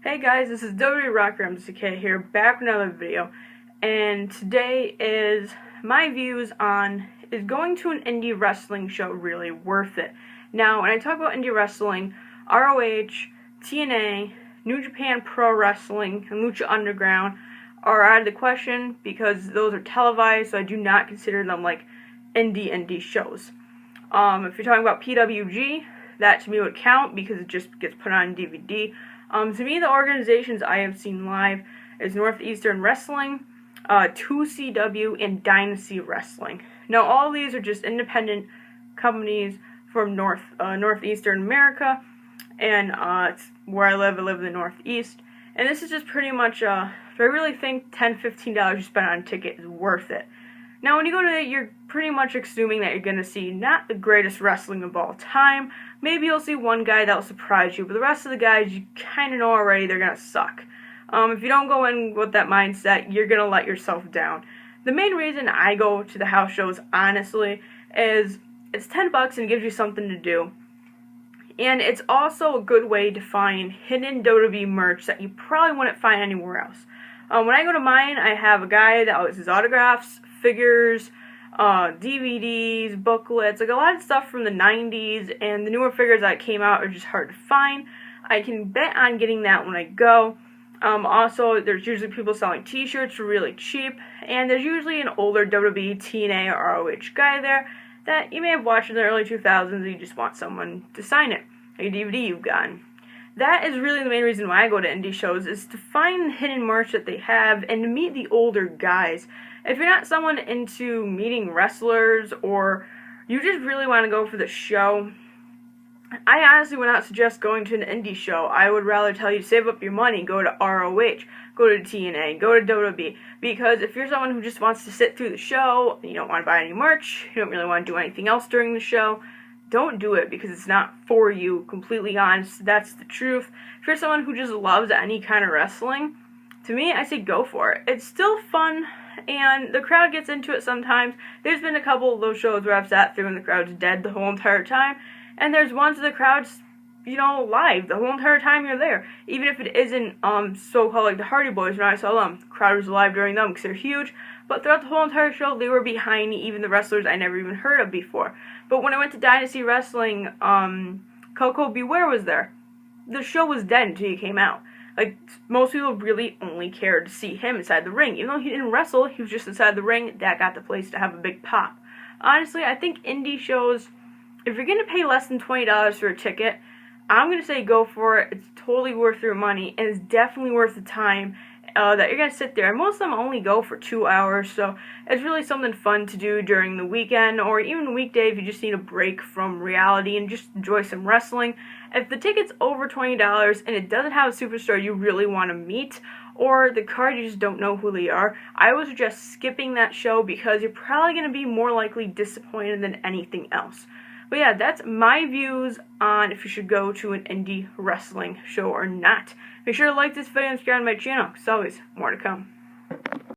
Hey guys, this is WWE Rocker MCK here, back with another video, and today is my views on, is going to an indie wrestling show really worth it? Now, when I talk about indie wrestling, ROH, TNA, New Japan Pro Wrestling, and Lucha Underground are out of the question because those are televised, so I do not consider them like indie shows. If you're talking about PWG, that to me would count because it just gets put on DVD. To me, the organizations I have seen live is Northeastern Wrestling, 2CW, and Dynasty Wrestling. Now, all these are just independent companies from Northeastern America, and it's where I live in the Northeast. And this is just pretty much, do I really think $10, $15 you spend on a ticket is worth it? Now, when you go to it, you're pretty much assuming that you're going to see not the greatest wrestling of all time. Maybe you'll see one guy that will surprise you, but the rest of the guys, you kind of know already they're going to suck. If you don't go in with that mindset, you're going to let yourself down. The main reason I go to the house shows, honestly, is it's $10 and it gives you something to do. And it's also a good way to find hidden WWE merch that you probably wouldn't find anywhere else. When I go to mine, I have a guy that always has autographs, figures, DVDs, booklets, like a lot of stuff from the 90s, and the newer figures that came out are just hard to find. I can bet on getting that when I go. Also, there's usually people selling t-shirts for really cheap, and there's usually an older WWE, TNA, or ROH guy there that you may have watched in the early 2000s and you just want someone to sign it, like a DVD you've gotten. That is really the main reason why I go to indie shows, is to find hidden merch that they have and to meet the older guys. If you're not someone into meeting wrestlers or you just really want to go for the show, I honestly would not suggest going to an indie show. I would rather tell you to save up your money, go to ROH, go to TNA, go to WWE, because if you're someone who just wants to sit through the show, you don't want to buy any merch, you don't really want to do anything else during the show, don't do it because it's not for you, completely honest, that's the truth. If you're someone who just loves any kind of wrestling, to me, I say go for it. It's still fun, and the crowd gets into it sometimes. There's been a couple of those shows where I've sat through and the crowd's dead the whole entire time, and there's ones where the crowd's, live the whole entire time you're there. Even if it isn't so-called like the Hardy Boys, when I saw them, the crowd was alive during them because they're huge, but throughout the whole entire show, they were behind even the wrestlers I never even heard of before. But when I went to Dynasty Wrestling, Coco Beware was there. The show was dead until he came out. Like, most people really only cared to see him inside the ring. Even though he didn't wrestle, he was just inside the ring. That got the place to have a big pop. Honestly, I think indie shows, if you're going to pay less than $20 for a ticket, I'm going to say go for it. It's totally worth your money, and it's definitely worth the time that you're going to sit there. And most of them only go for 2 hours, so it's really something fun to do during the weekend or even weekday if you just need a break from reality and just enjoy some wrestling. If the ticket's over $20 and it doesn't have a superstar you really want to meet, or the card you just don't know who they are, I would suggest skipping that show because you're probably going to be more likely disappointed than anything else. But yeah, that's my views on if you should go to an indie wrestling show or not. Make sure to like this video and subscribe to my channel, because always more to come.